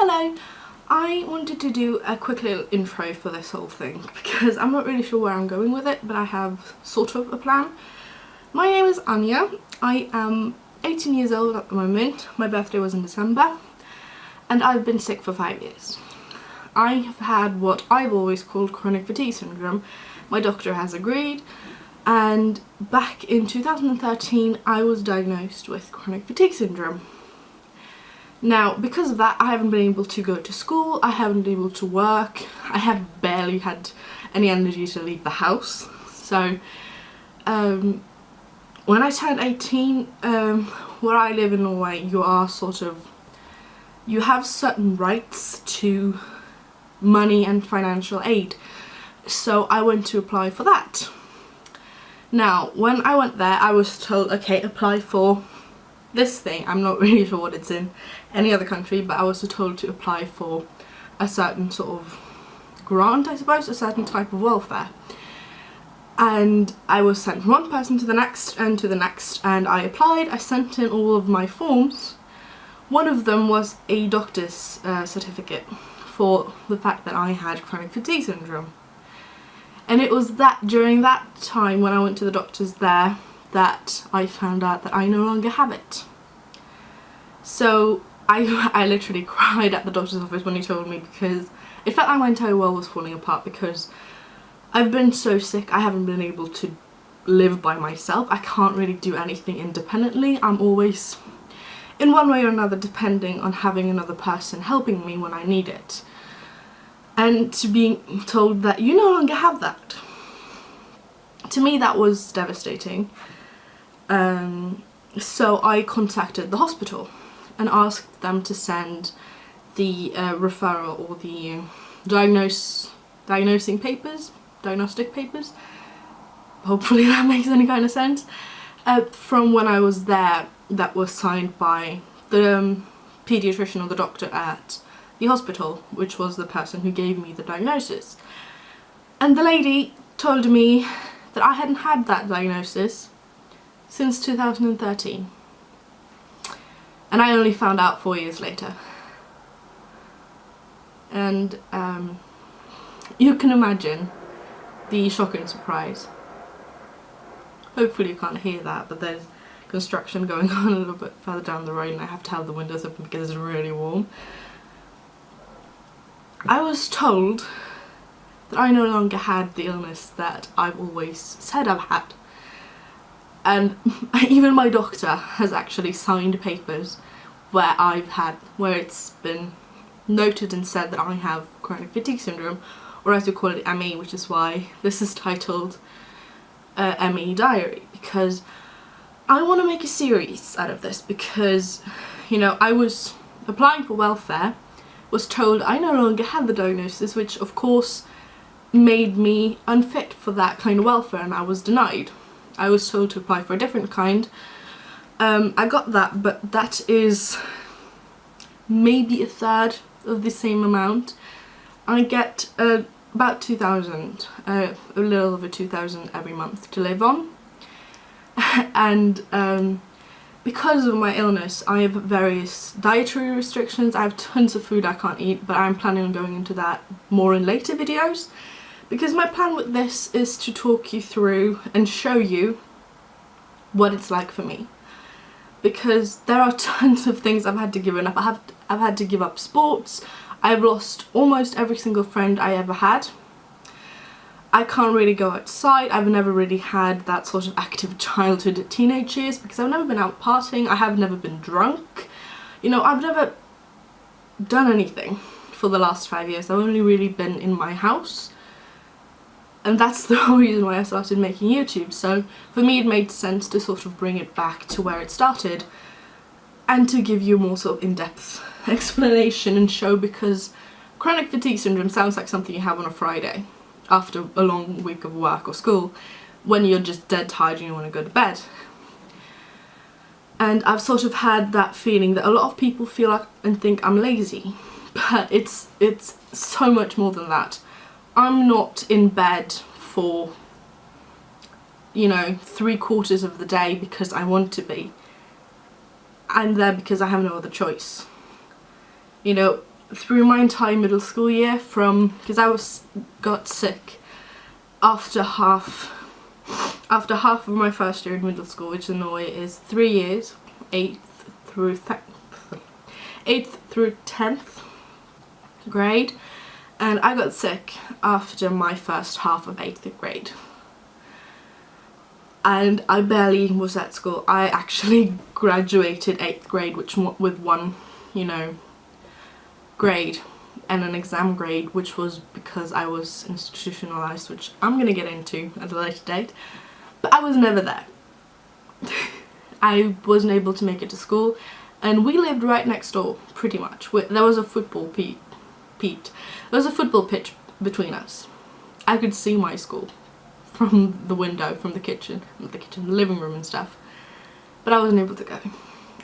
Hello! I wanted to do a quick little intro for this whole thing because I'm not really sure where I'm going with it, but I have sort of a plan. My name is Anja. I am 18 years old at the moment. My birthday was in December and I've been sick for 5 years. I have had what I've always called chronic fatigue syndrome. My doctor has agreed, and back in 2013 I was diagnosed with chronic fatigue syndrome. Now, because of that, I haven't been able to go to school, I haven't been able to work, I have barely had any energy to leave the house. So, when I turned 18, where I live in Norway, you have certain rights to money and financial aid. So I went to apply for that. Now, when I went there, I was told, okay, apply for this thing. I'm not really sure what it's in any other country, but I was told to apply for a certain sort of grant, I suppose, a certain type of welfare. And I was sent from one person to the next and to the next, and I applied. I sent in all of my forms. One of them was a doctor's certificate for the fact that I had chronic fatigue syndrome. And it was during that time when I went to the doctors there that I found out that I no longer have it. So I literally cried at the doctor's office when he told me, because it felt like my entire world was falling apart, because I've been so sick. I haven't been able to live by myself. I can't really do anything independently. I'm always, in one way or another, depending on having another person helping me when I need it. And to being told that you no longer have that, to me that was devastating. So I contacted the hospital and asked them to send the referral or the diagnostic papers, hopefully that makes any kind of sense, from when I was there, that was signed by the paediatrician or the doctor at the hospital, which was the person who gave me the diagnosis. And the lady told me that I hadn't had that diagnosis since 2013. And I only found out 4 years later. And you can imagine the shock and surprise. Hopefully you can't hear that, but there's construction going on a little bit further down the road and I have to have the windows open because it's really warm. I was told that I no longer had the illness that I've always said I've had. And even my doctor has actually signed papers where it's been noted and said that I have chronic fatigue syndrome, or as we call it, ME, which is why this is titled ME Diary, because I want to make a series out of this, because, you know, I was applying for welfare, was told I no longer had the diagnosis, which of course made me unfit for that kind of welfare, and I was denied. I was told to apply for a different kind. I got that, but that is maybe a third of the same amount. I get about 2,000, a little over 2,000 every month to live on. And because of my illness, I have various dietary restrictions. I have tons of food I can't eat, but I'm planning on going into that more in later videos, because my plan with this is to talk you through and show you what it's like for me. Because there are tons of things I've had to give up. I've had to give up sports. I've lost almost every single friend I ever had. I can't really go outside. I've never really had that sort of active childhood at teenage years because I've never been out partying. I have never been drunk. You know, I've never done anything for the last 5 years. I've only really been in my house. And that's the whole reason why I started making YouTube. So for me it made sense to sort of bring it back to where it started and to give you a more sort of in-depth explanation and show, because chronic fatigue syndrome sounds like something you have on a Friday after a long week of work or school, when you're just dead tired and you want to go to bed. And I've sort of had that feeling that a lot of people feel like and think I'm lazy, but it's so much more than that. I'm not in bed for, you know, 3/4 of the day because I want to be. I'm there because I have no other choice. You know, through my entire middle school year, because I got sick after half of my first year in middle school, which in Norway is 3 years, 8th through 10th grade, and I got sick after my first half of 8th grade. And I barely was at school. I actually graduated 8th grade with one, grade and an exam grade, which was because I was institutionalized, which I'm gonna get into at a later date. But I was never there. I wasn't able to make it to school, and we lived right next door, pretty much. There was a football pitch between us. I could see my school from the window, from the kitchen, the living room and stuff. But I wasn't able to go,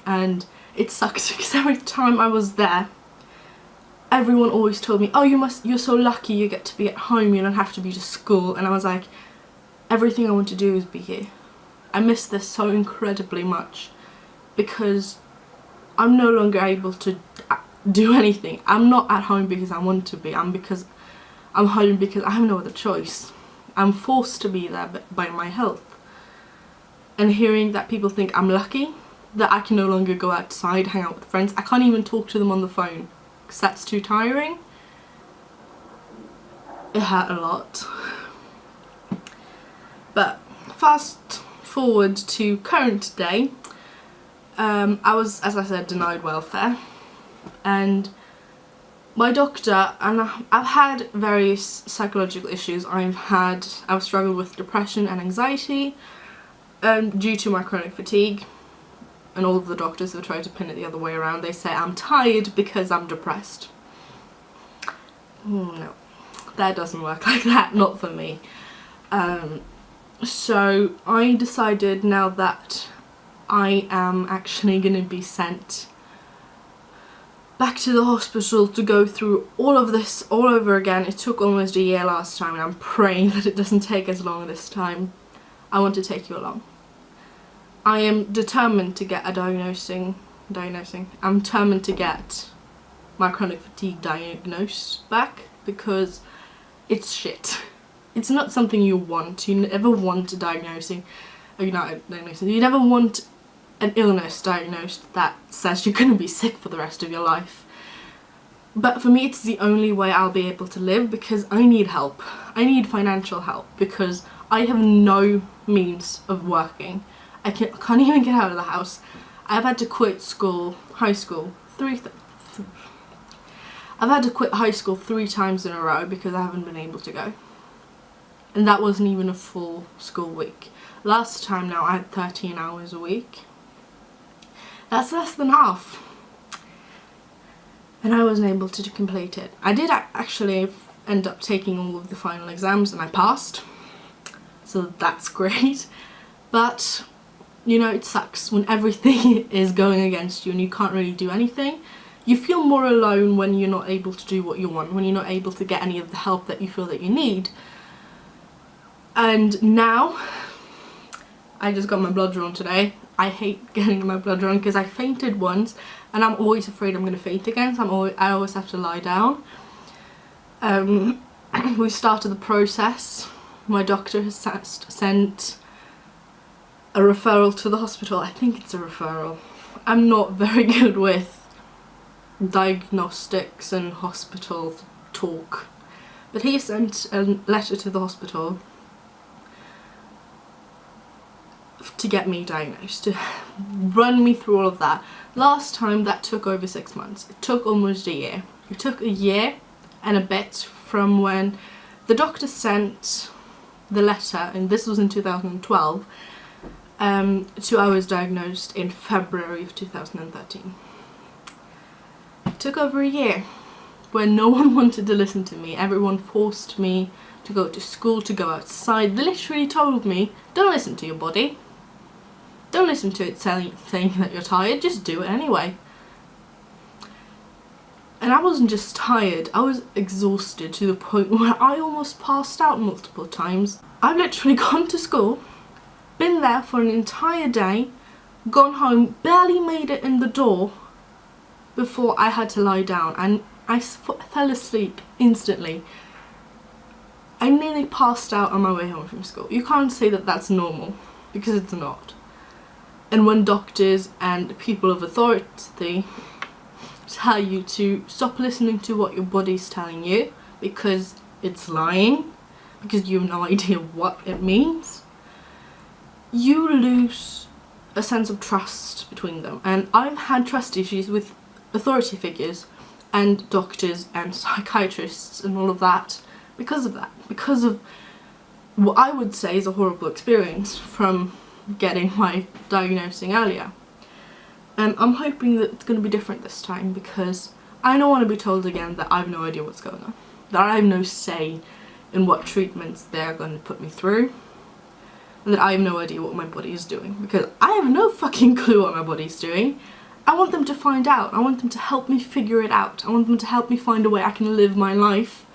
and it sucked because every time I was there, everyone always told me, oh, you're so lucky you get to be at home, you don't have to be to school. And I was like, everything I want to do is be here. I miss this so incredibly much because I'm no longer able to do anything. I'm not at home because I want to be. I'm home because I have no other choice. I'm forced to be there by my health. And hearing that people think I'm lucky, that I can no longer go outside, hang out with friends. I can't even talk to them on the phone because that's too tiring. It hurt a lot. But fast forward to current day, I was, as I said, denied welfare, and my doctor, and I've had various psychological issues. I've struggled with depression and anxiety due to my chronic fatigue, and all of the doctors have tried to pin it the other way around. They say I'm tired because I'm depressed. No, that doesn't work like that, not for me. So I decided now that I am actually going to be sent back to the hospital to go through all of this all over again. It took almost a year last time, and I'm praying that it doesn't take as long this time. I want to take you along. I am determined to get a diagnosing. I'm determined to get my chronic fatigue diagnosed back because it's shit. It's not something you want. You never want a diagnosing. You never want an illness diagnosed that says you're going to be sick for the rest of your life. But for me, it's the only way I'll be able to live because I need help. I need financial help because I have no means of working. I can't even get out of the house. I've had to quit high school 3 times in a row because I haven't been able to go. And that wasn't even a full school week. Last time now I had 13 hours a week. That's less than half. And I wasn't able to complete it. I did actually end up taking all of the final exams and I passed. So that's great. But, it sucks when everything is going against you and you can't really do anything. You feel more alone when you're not able to do what you want, when you're not able to get any of the help that you feel that you need. And now, I just got my blood drawn today. I hate getting my blood drawn because I fainted once and I'm always afraid I'm going to faint again, so I always have to lie down. We started the process. My doctor has sent a referral to the hospital. I think it's a referral. I'm not very good with diagnostics and hospital talk, but he sent a letter to the hospital to get me diagnosed, to run me through all of that. Last time that took over 6 months. It took almost a year. It took a year and a bit from when the doctor sent the letter, and this was in 2012, to I was diagnosed in February of 2013. It took over a year where no one wanted to listen to me. Everyone forced me to go to school, to go outside. They literally told me, don't listen to your body. Don't listen to it saying that you're tired, just do it anyway. And I wasn't just tired, I was exhausted to the point where I almost passed out multiple times. I've literally gone to school, been there for an entire day, gone home, barely made it in the door before I had to lie down. And I fell asleep instantly. I nearly passed out on my way home from school. You can't say that that's normal, because it's not. And when doctors and people of authority tell you to stop listening to what your body's telling you because it's lying, because you have no idea what it means, you lose a sense of trust between them. And I've had trust issues with authority figures and doctors and psychiatrists and all of that because of that, because of what I would say is a horrible experience from getting my diagnosing earlier. And I'm hoping that it's going to be different this time, because I don't want to be told again that I have no idea what's going on, that I have no say in what treatments they're going to put me through, and that I have no idea what my body is doing, because I have no fucking clue what my body's doing. I want them to find out. I want them to help me figure it out. I want them to help me find a way I can live my life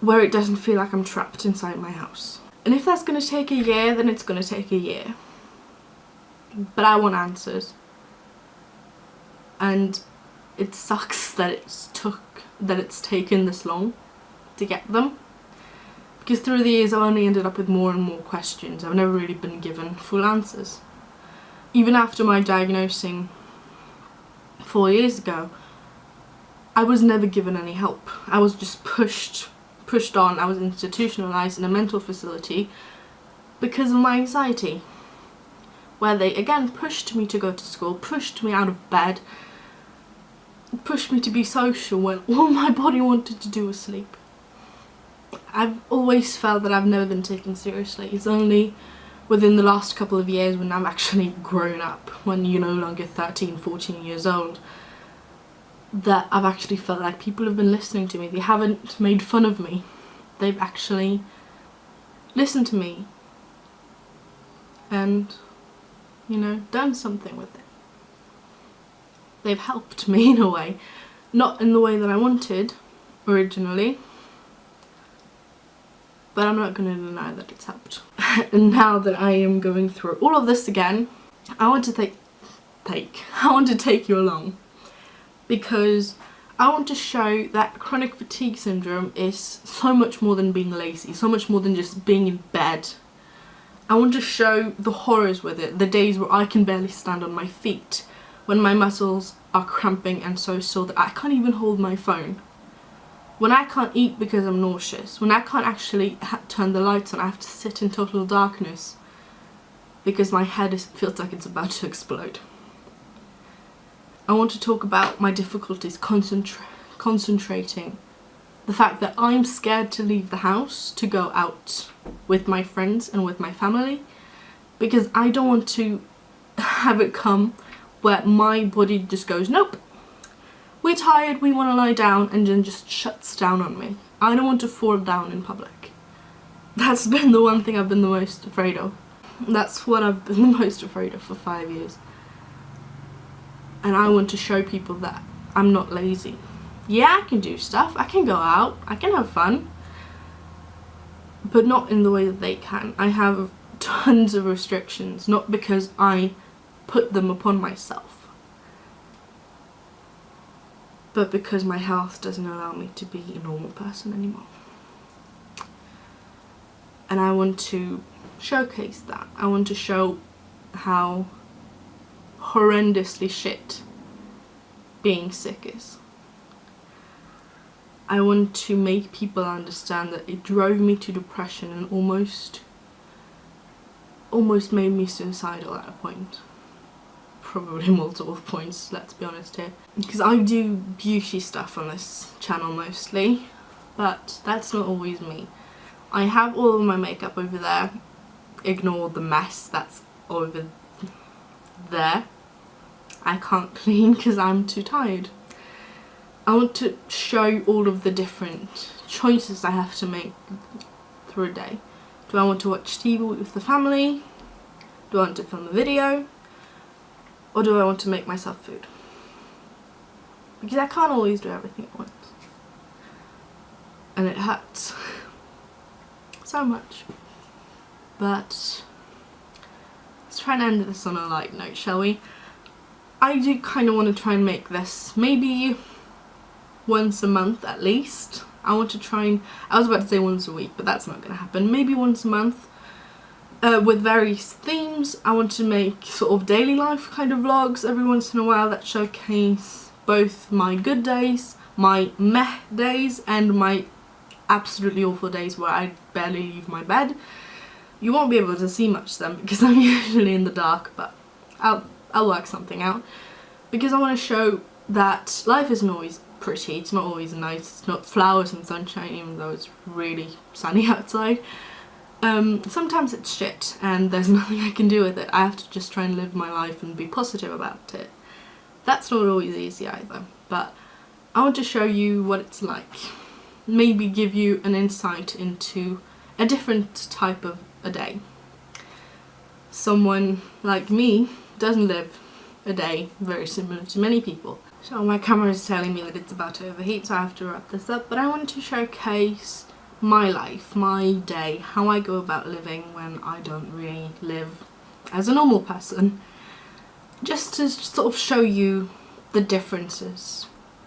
where it doesn't feel like I'm trapped inside my house. And if that's going to take a year, then it's going to take a year. But I want answers. And it sucks that it's taken this long to get them. Because through the years I've only ended up with more and more questions. I've never really been given full answers. Even after my diagnosing 4 years ago, I was never given any help. I was just pushed on. I was institutionalized in a mental facility because of my anxiety, where they again pushed me to go to school, pushed me out of bed, pushed me to be social when all my body wanted to do was sleep. I've always felt that I've never been taken seriously. It's only within the last couple of years, when I'm actually grown up, when you're no longer 13, 14 years old, that I've actually felt like people have been listening to me. They haven't made fun of me. They've actually listened to me and, you know, done something with it. They've helped me in a way. Not in the way that I wanted originally, but I'm not going to deny that it's helped. And now that I am going through all of this again, I want to take you along, because I want to show that chronic fatigue syndrome is so much more than being lazy, so much more than just being in bed. I want to show the horrors with it, the days where I can barely stand on my feet, when my muscles are cramping and so sore that I can't even hold my phone. When I can't eat because I'm nauseous, when I can't actually turn the lights on, I have to sit in total darkness because my head feels like it's about to explode. I want to talk about my difficulties concentrating, the fact that I'm scared to leave the house to go out with my friends and with my family, because I don't want to have it come where my body just goes, nope, we're tired, we want to lie down, and then just shuts down on me. I don't want to fall down in public. That's been the one thing I've been the most afraid of. That's what I've been the most afraid of for 5 years. And I want to show people that I'm not lazy. Yeah, I can do stuff, I can go out, I can have fun, but not in the way that they can. I have tons of restrictions, not because I put them upon myself, but because my health doesn't allow me to be a normal person anymore. And I want to showcase that. I want to show how horrendously shit being sick is. I want to make people understand that it drove me to depression and almost made me suicidal at a point. Probably multiple points, let's be honest here. Because I do beauty stuff on this channel mostly, but that's not always me. I have all of my makeup over there. Ignore the mess that's over there. I can't clean because I'm too tired. I want to show all of the different choices I have to make through a day. Do I want to watch TV with the family? Do I want to film a video? Or do I want to make myself food? Because I can't always do everything at once. And it hurts so much. But let's try and end this on a light note, shall we? I do kind of want to try and make this maybe once a month at least. I want to try and, I was about to say once a week, but that's not going to happen. Maybe once a month with various themes. I want to make sort of daily life kind of vlogs every once in a while that showcase both my good days, my meh days, and my absolutely awful days where I barely leave my bed. You won't be able to see much then because I'm usually in the dark, but I'll work something out, because I want to show that life isn't always pretty, it's not always nice, it's not flowers and sunshine even though it's really sunny outside. Sometimes it's shit and there's nothing I can do with it. I have to just try and live my life and be positive about it. That's not always easy either, but I want to show you what it's like. Maybe give you an insight into a different type of a day. Someone like me doesn't live a day very similar to many people. So my camera is telling me that it's about to overheat, so I have to wrap this up, but I want to showcase my life, my day, how I go about living when I don't really live as a normal person, just to sort of show you the differences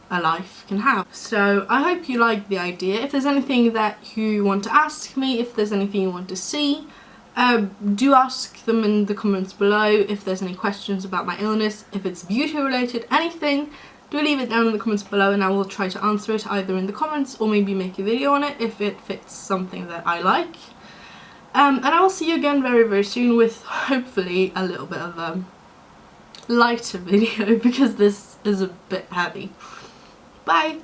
a life can have. So I hope you like the idea. If there's anything that you want to ask me, if there's anything you want to see, do ask them in the comments below. If there's any questions about my illness, if it's beauty related, anything, do leave it down in the comments below and I will try to answer it either in the comments or maybe make a video on it if it fits something that I like. And I will see you again very, very soon with hopefully a little bit of a lighter video because this is a bit heavy. Bye!